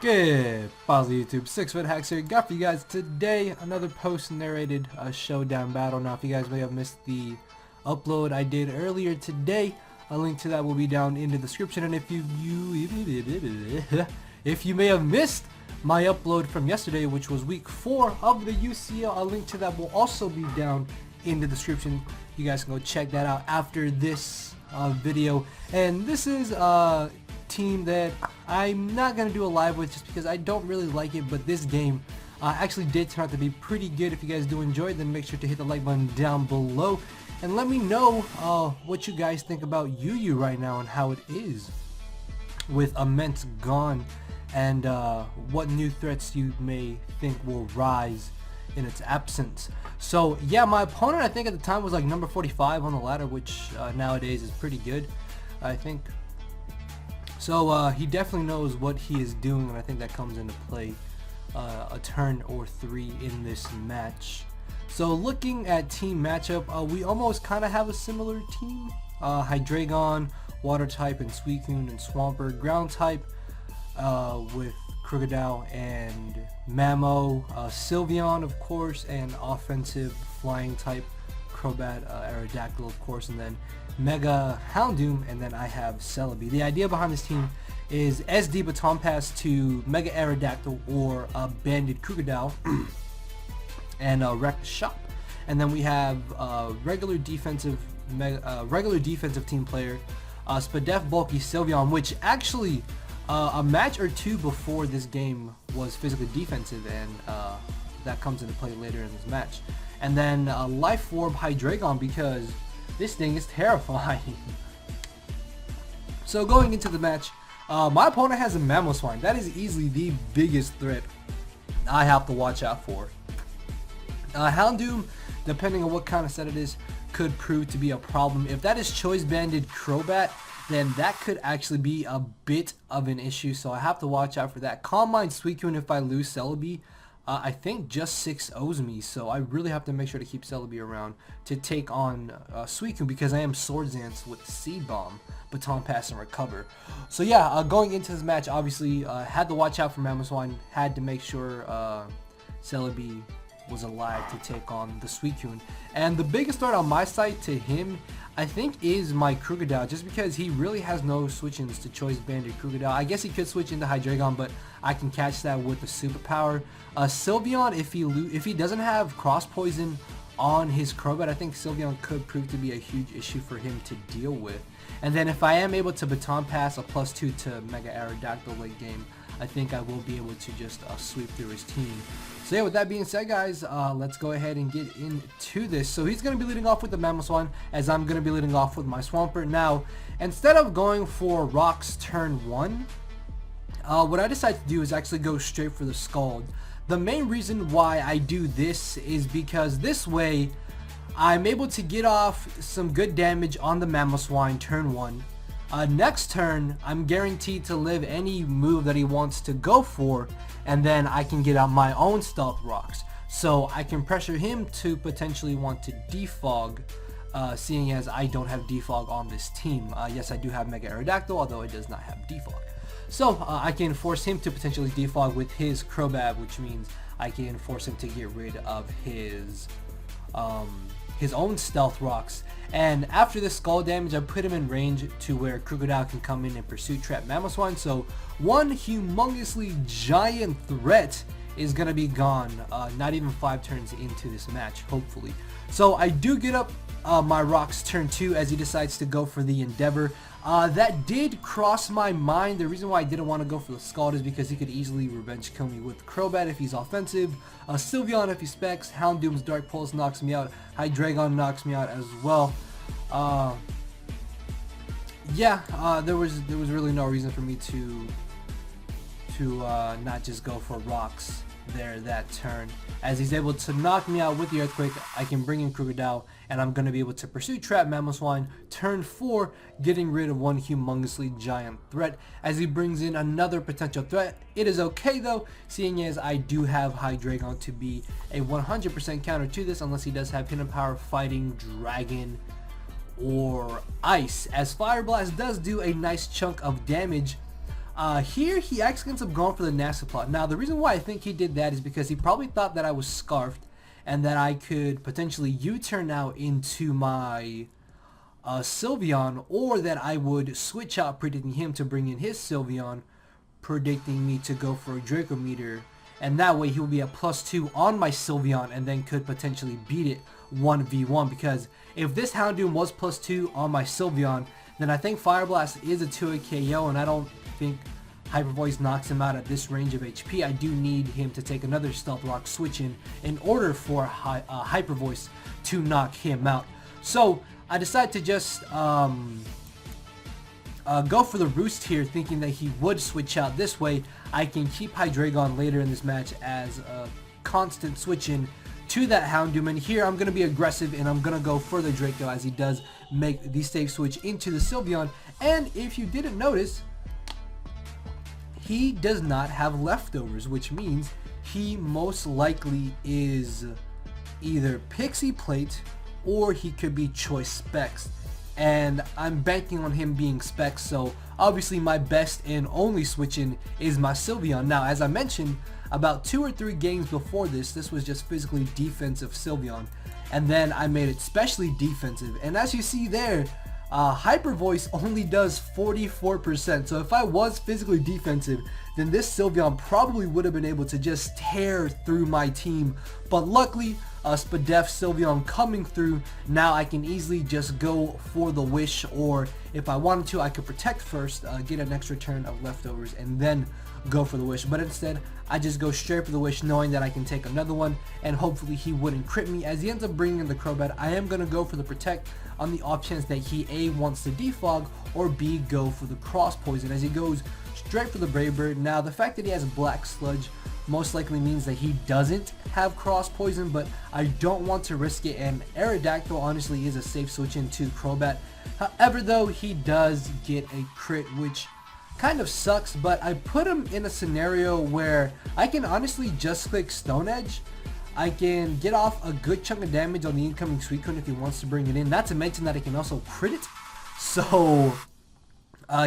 Good Bosley YouTube 6-foot hacks here. Got for you guys today another post narrated showdown battle. Now if you guys may have missed the upload I did earlier today, a link to that will be down in the description. And if you may have missed my upload from yesterday, which was week 4 of the UCL, a link to that will also be down in the description. You guys can go check that out after this video. And this is team that I'm not going to do a live with just because I don't really like it, but this game actually did turn out to be pretty good. If you guys do enjoy it, then make sure to hit the like button down below and let me know what you guys think about UU right now and how it is with Immense gone, and what new threats you may think will rise in its absence. So yeah, my opponent I think at the time was like number 45 on the ladder, which nowadays is pretty good, I think. So he definitely knows what he is doing, and I think that comes into play a turn or 3 in this match. So looking at team matchup, we almost kind of have a similar team. Hydreigon, Water type, and Suicune and Swampert. Ground type with Krookodile and Mamo. Sylveon, of course, and offensive flying type Crobat, Aerodactyl, of course, and then Mega Houndoom, and then I have Celebi. The idea behind this team is SD Baton Pass to Mega Aerodactyl or Banded Krookodile and Wreck the Shop. And then we have regular defensive team player Spadef Bulky Sylveon, which actually a match or two before this game was physically defensive, and that comes into play later in this match. And then Life Orb Hydreigon, because this thing is terrifying. So going into the match, my opponent has a Mamoswine. That is easily the biggest threat I have to watch out for. Houndoom, depending on what kind of set it is, could prove to be a problem. If that is Choice Banded Crobat, then that could actually be a bit of an issue, so I have to watch out for that. Calm Mind Suicune, if I lose Celebi, I think just 6-0s me, so I really have to make sure to keep Celebi around to take on Suicune, because I am Sword Dance with Seed Bomb, Baton Pass, and Recover. So yeah, going into this match, obviously had to watch out for Mamoswine, had to make sure Celebi was alive to take on the Suicune. And the biggest threat on my side to him, I think, is my Krookodile, just because he really has no switch-ins to Choice Banded Krookodile. I guess he could switch into Hydreigon, but I can catch that with the superpower. Sylveon, if he doesn't have Cross Poison on his Crobat, I think Sylveon could prove to be a huge issue for him to deal with. And then if I am able to Baton Pass a +2 to Mega Aerodactyl late game, I think I will be able to just sweep through his team. So yeah, with that being said, guys, let's go ahead and get into this. So he's going to be leading off with the Mamoswine, as I'm going to be leading off with my Swampert. Now, instead of going for Rocks turn 1, what I decided to do is actually go straight for the Scald. The main reason why I do this is because this way I'm able to get off some good damage on the Mamoswine turn 1. Next turn, I'm guaranteed to live any move that he wants to go for, and then I can get out my own Stealth Rocks. So I can pressure him to potentially want to defog, seeing as I don't have defog on this team. Yes, I do have Mega Aerodactyl, although it does not have defog. So I can force him to potentially defog with his Crobat, which means I can force him to get rid of his own Stealth Rocks. And after this Skull damage, I put him in range to where Krookodile can come in and Pursuit Trap Mamoswine. So one humongously giant threat is going to be gone, not even 5 turns into this match, hopefully. So I do get up my Rocks turn 2 as he decides to go for the Endeavor. That did cross my mind. The reason why I didn't want to go for the Scald is because he could easily revenge kill me with Crobat if he's offensive, Sylveon if he specs, Houndoom's Dark Pulse knocks me out, Hydreigon knocks me out as well. Yeah, there was really no reason for me to not just go for Rocks there that turn. As he's able to knock me out with the Earthquake, I can bring in Krookodile, and I'm going to be able to Pursuit Trap Mamoswine turn 4, getting rid of one humongously giant threat. As he brings in another potential threat, it is okay though, seeing as I do have Hydreigon to be a 100% counter to this, unless he does have Hidden Power, Fighting, Dragon, or Ice, as Fire Blast does do a nice chunk of damage Here he actually ends up going for the nasty plot. Now the reason why I think he did that is because he probably thought that I was scarfed and that I could potentially U-turn out into my Sylveon, or that I would switch out predicting him to bring in his Sylveon, predicting me to go for a Draco Meteor, and that way he will be at +2 on my Sylveon and then could potentially beat it 1v1, because if this Houndoom was +2 on my Sylveon, then I think Fire Blast is a 2-hit KO, and I don't think Hyper Voice knocks him out at this range of HP. I do need him to take another Stealth Rock switch in order for Hyper Voice to knock him out. So I decided to just go for the Roost here, thinking that he would switch out. This way I can keep Hydreigon later in this match as a constant switch in to that Houndoom. And here I'm going to be aggressive and I'm going to go for the Draco as he does make the safe switch into the Sylveon. And if you didn't notice, he does not have leftovers, which means he most likely is either Pixie Plate or he could be Choice Specs. And I'm banking on him being Specs, so obviously my best and only switch-in is my Sylveon. Now, as I mentioned, about 2 or 3 games before this was just physically defensive Sylveon, and then I made it specially defensive. And as you see there, Hyper Voice only does 44%, so if I was physically defensive, then this Sylveon probably would have been able to just tear through my team. But luckily, Spadef Sylveon coming through, now I can easily just go for the Wish, or if I wanted to, I could Protect first, get an extra turn of leftovers, and then go for the Wish. But instead, I just go straight for the Wish, knowing that I can take another one, and hopefully he wouldn't crit me. As he ends up bringing in the Crobat, I am going to go for the Protect on the off chance that he A, wants to defog, or B, go for the Cross Poison, as he goes straight for the Brave Bird. Now, the fact that he has Black Sludge most likely means that he doesn't have Cross Poison, but I don't want to risk it, and Aerodactyl honestly is a safe switch into Crobat. However, though, he does get a crit, which kind of sucks, but I put him in a scenario where I can honestly just click Stone Edge. I can get off a good chunk of damage on the incoming Suicune if he wants to bring it in. Not to mention that I can also crit it. So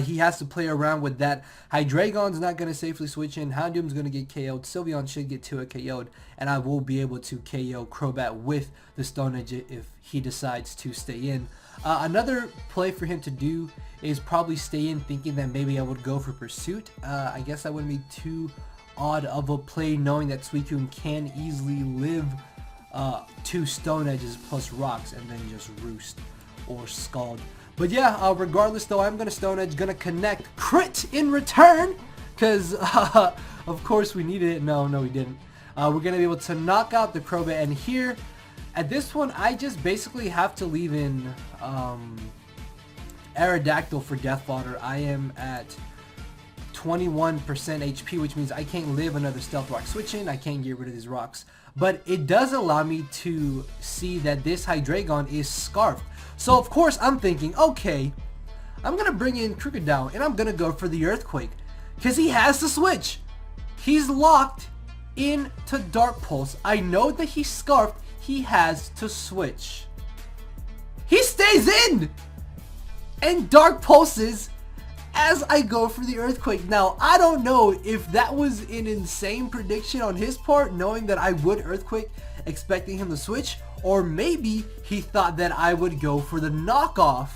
he has to play around with that. Hydreigon's not going to safely switch in. Houndoom's going to get KO'd. Sylveon should get 2-hit KO'd. And I will be able to KO Crobat with the Stone Edge if he decides to stay in. Another play for him to do is probably stay in, thinking that maybe I would go for Pursuit. I guess that wouldn't be too odd of a play, knowing that Suicune can easily live 2 Stone Edges plus Rocks and then just Roost or Scald. But yeah, regardless though, I'm going to Stone Edge, going to connect crit in return, because of course we needed it. No, we didn't. We're going to be able to knock out the Crobat, and here, at this one, I just basically have to leave in Aerodactyl for Death Fodder. I am at 21% HP, which means I can't live another Stealth Rock switch in. I can't get rid of these rocks. But it does allow me to see that this Hydreigon is Scarfed. So of course I'm thinking, okay, I'm going to bring in Crocodile and I'm going to go for the Earthquake, because he has to switch. He's locked into Dark Pulse. I know that he's Scarfed. He has to switch. He stays in and Dark Pulses as I go for the Earthquake. Now, I don't know if that was an insane prediction on his part, knowing that I would Earthquake, expecting him to switch, or maybe he thought that I would go for the knockoff,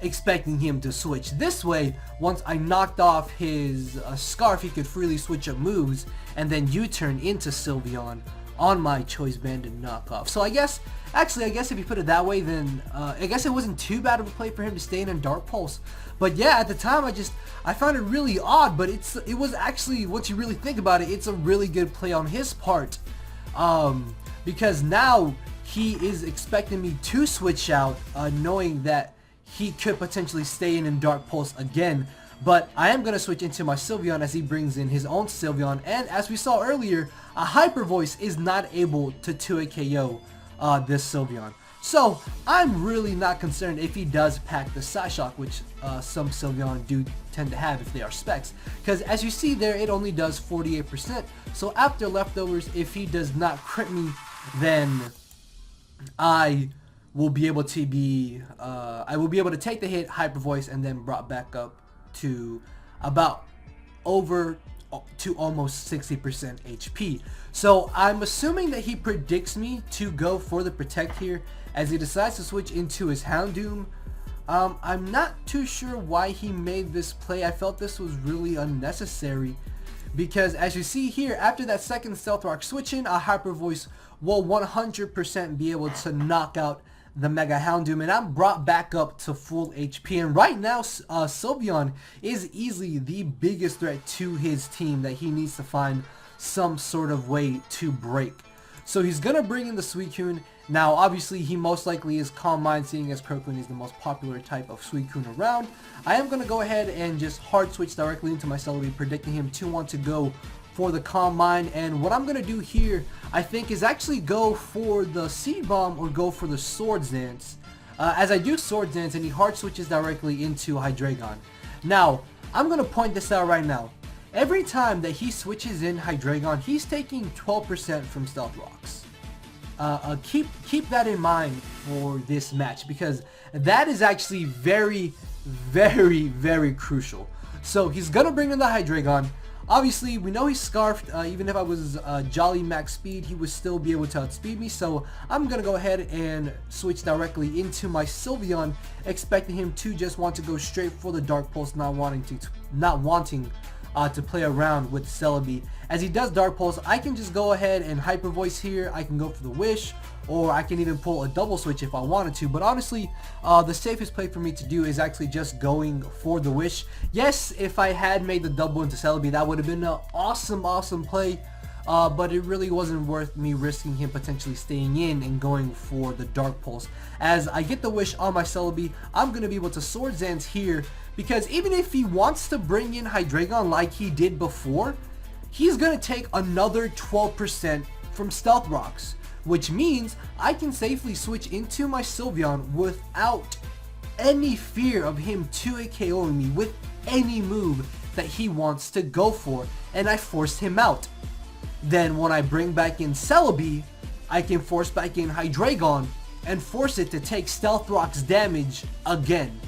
expecting him to switch. This way, once I knocked off his Scarf, he could freely switch up moves and then U-turn into Sylveon on my Choice Band and knockoff. So I guess if you put it that way, then I guess it wasn't too bad of a play for him to stay in Dark Pulse. But yeah, at the time I found it really odd, but it was actually, once you really think about it, it's a really good play on his part, because now he is expecting me to switch out, knowing that he could potentially stay in Dark Pulse again. But I am going to switch into my Sylveon as he brings in his own Sylveon, and as we saw earlier, a Hyper Voice is not able to 2-hit KO this Sylveon. So I'm really not concerned if he does pack the Psyshock, which some Sylveon do tend to have if they are specs, because as you see there, it only does 48%. So after leftovers, if he does not crit me, then I will be able to take the hit, Hyper Voice, and then brought back up to about over to almost 60% HP. So I'm assuming that he predicts me to go for the protect here as he decides to switch into his Houndoom. I'm not too sure why he made this play. I felt this was really unnecessary because as you see here, after that second Stealth Rock switch in, a Hyper Voice will 100% be able to knock out the Mega Houndoom, and I'm brought back up to full HP. And right now, Sylveon is easily the biggest threat to his team that he needs to find some sort of way to break. So he's going to bring in the Suicune. Now, obviously, he most likely is Calm Mind, seeing as Crocoon is the most popular type of Suicune around. I am going to go ahead and just hard switch directly into my Celebi, predicting him to want to go for the Calm Mind. And what I'm going to do here, I think, is actually go for the Seed Bomb or go for the Swords Dance. As I do Swords Dance, and he hard switches directly into Hydreigon. Now, I'm going to point this out right now. Every time that he switches in Hydreigon, he's taking 12% from Stealth Rocks. Keep that in mind for this match, because that is actually very, very, very crucial. So he's going to bring in the Hydreigon. Obviously, we know he's Scarfed. Even if I was Jolly Max Speed, he would still be able to outspeed me. So I'm going to go ahead and switch directly into my Sylveon, expecting him to just want to go straight for the Dark Pulse, not wanting to play around with Celebi. As he does Dark Pulse, I can just go ahead and Hyper Voice here. I can go for the Wish, or I can even pull a double switch if I wanted to. But honestly, the safest play for me to do is actually just going for the Wish. Yes, if I had made the double into Celebi, that would have been an awesome play. But it really wasn't worth me risking him potentially staying in and going for the Dark Pulse. As I get the Wish on my Celebi, I'm going to be able to Swords Dance here, because even if he wants to bring in Hydreigon like he did before, he's going to take another 12% from Stealth Rocks, which means I can safely switch into my Sylveon without any fear of him 2-hit KOing me with any move that he wants to go for, and I forced him out. Then when I bring back in Celebi, I can force back in Hydreigon and force it to take Stealth Rock's damage again.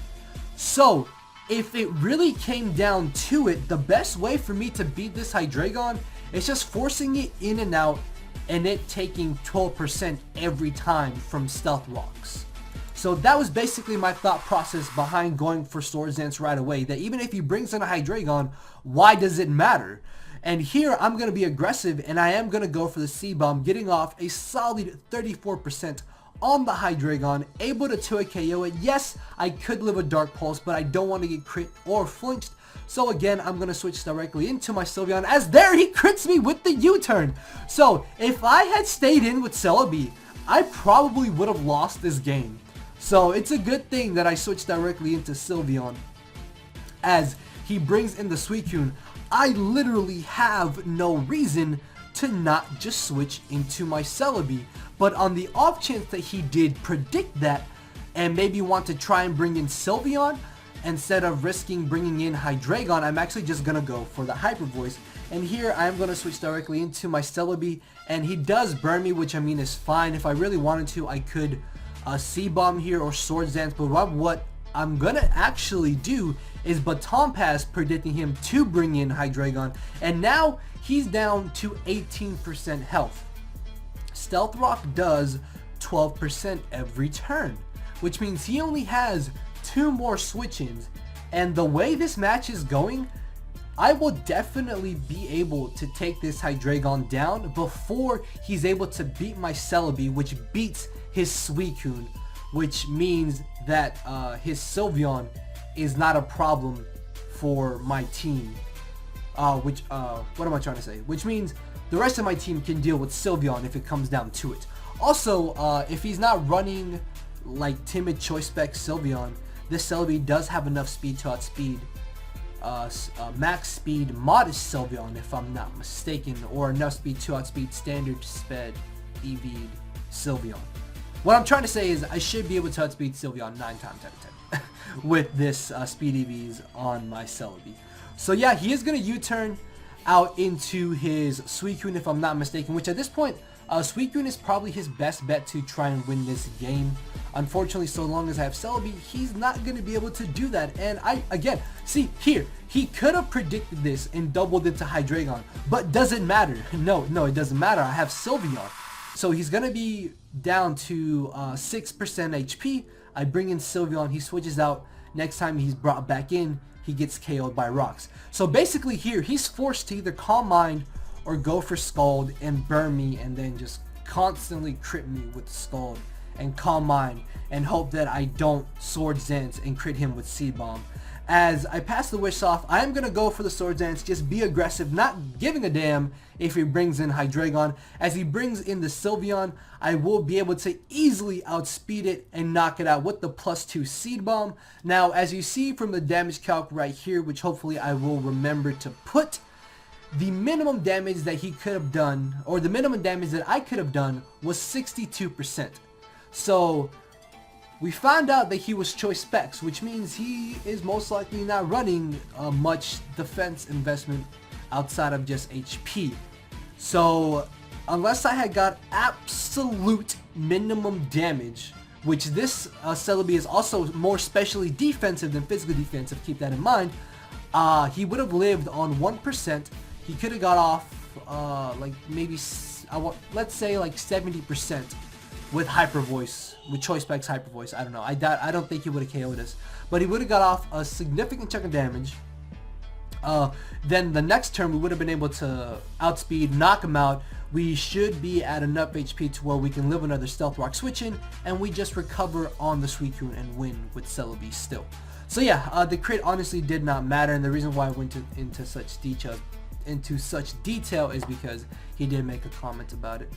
So if it really came down to it, the best way for me to beat this Hydreigon is just forcing it in and out and it taking 12% every time from Stealth Rocks. So that was basically my thought process behind going for Swords Dance right away, that even if he brings in a Hydreigon, why does it matter? And here I'm going to be aggressive, and I am going to go for the C-Bomb, getting off a solid 34% on the Hydreigon, able to 2-hit KO it. Yes, I could live a Dark Pulse, but I don't want to get crit or flinched. So again, I'm going to switch directly into my Sylveon, as there he crits me with the U-turn. So if I had stayed in with Celebi, I probably would have lost this game. So it's a good thing that I switched directly into Sylveon. As he brings in the Suicune, I literally have no reason to not just switch into my Celebi. But on the off chance that he did predict that and maybe want to try and bring in Sylveon, instead of risking bringing in Hydreigon, I'm actually just going to go for the Hyper Voice. And here I'm going to switch directly into my Celebi, and he does burn me, which I mean is fine. If I really wanted to, I could C-Bomb here or Swords Dance, but what I'm going to actually do is Baton Pass, predicting him to bring in Hydreigon, and now he's down to 18% health. Stealth Rock does 12% every turn, which means he only has 2 more switch-ins, and the way this match is going, I will definitely be able to take this Hydreigon down before he's able to beat my Celebi, which beats his Suicune, which means that his Sylveon is not a problem for my team. What am I trying to say? Which means the rest of my team can deal with Sylveon if it comes down to it. Also, if he's not running like Timid Choice Spec Sylveon, this Celebi does have enough speed to outspeed max speed Modest Sylveon, if I'm not mistaken, or enough speed to outspeed Standard Sped EV'd Sylveon. What I'm trying to say is I should be able to outspeed Sylveon 9 times out of 10 with this speed EVs on my Celebi. So yeah, he is going to U-turn out into his Suicune, if I'm not mistaken, which at this point Suicune is probably his best bet to try and win this game. Unfortunately, so long as I have Celebi, he's not going to be able to do that. And again, see here, he could have predicted this and doubled into Hydreigon, but doesn't matter. No, it doesn't matter. I have Sylveon. So he's going to be down to 6% HP. I bring in Sylveon, he switches out. Next time he's brought back in, he gets KO'd by rocks. So basically here, he's forced to either Calm Mind or go for Scald and burn me and then just constantly crit me with Scald and Calm Mind and hope that I don't Sword Dance and crit him with Seed Bomb. As I pass the Wish off, I am going to go for the Sword Dance, just be aggressive, not giving a damn if he brings in Hydreigon. As he brings in the Sylveon, I will be able to easily outspeed it and knock it out with the +2 Seed Bomb. Now, as you see from the damage calc right here, which hopefully I will remember to put, the minimum damage that he could have done, or the minimum damage that I could have done, was 62%. So we found out that he was Choice Specs, which means he is most likely not running much defense investment outside of just HP. So unless I had got absolute minimum damage, which this Celebi is also more specially defensive than physically defensive, keep that in mind, he would have lived on 1%. He could have got off like maybe, let's say like 70% with Hyper Voice, with Choice Specs Hyper Voice. I don't know. I don't think he would have KO'd us, but he would have got off a significant chunk of damage. Then the next turn we would have been able to outspeed, knock him out. We should be at enough HP to where we can live another Stealth Rock switch in, and we just recover on the Suicune and win with Celebi still. So yeah, the crit honestly did not matter, and the reason why I went into such detail is because he did make a comment about it.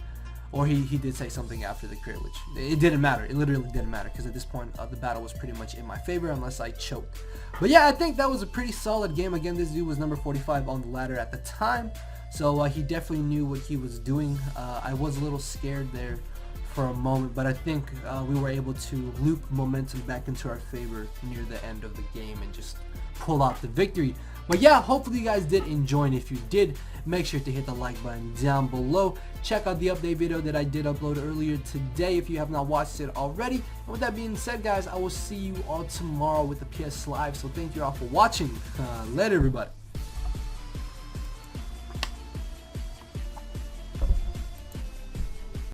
Or he did say something after the crit, which it didn't matter. It literally didn't matter because at this point the battle was pretty much in my favor unless I choked. But yeah, I think that was a pretty solid game. Again, this dude was number 45 on the ladder at the time, so he definitely knew what he was doing. I was a little scared there for a moment, but I think we were able to loop momentum back into our favor near the end of the game and just pull out the victory. But yeah, hopefully you guys did enjoy, and if you did, make sure to hit the like button down below. Check out the update video that I did upload earlier today if you have not watched it already. And with that being said, guys, I will see you all tomorrow with the PS Live. So thank you all for watching. Later, everybody.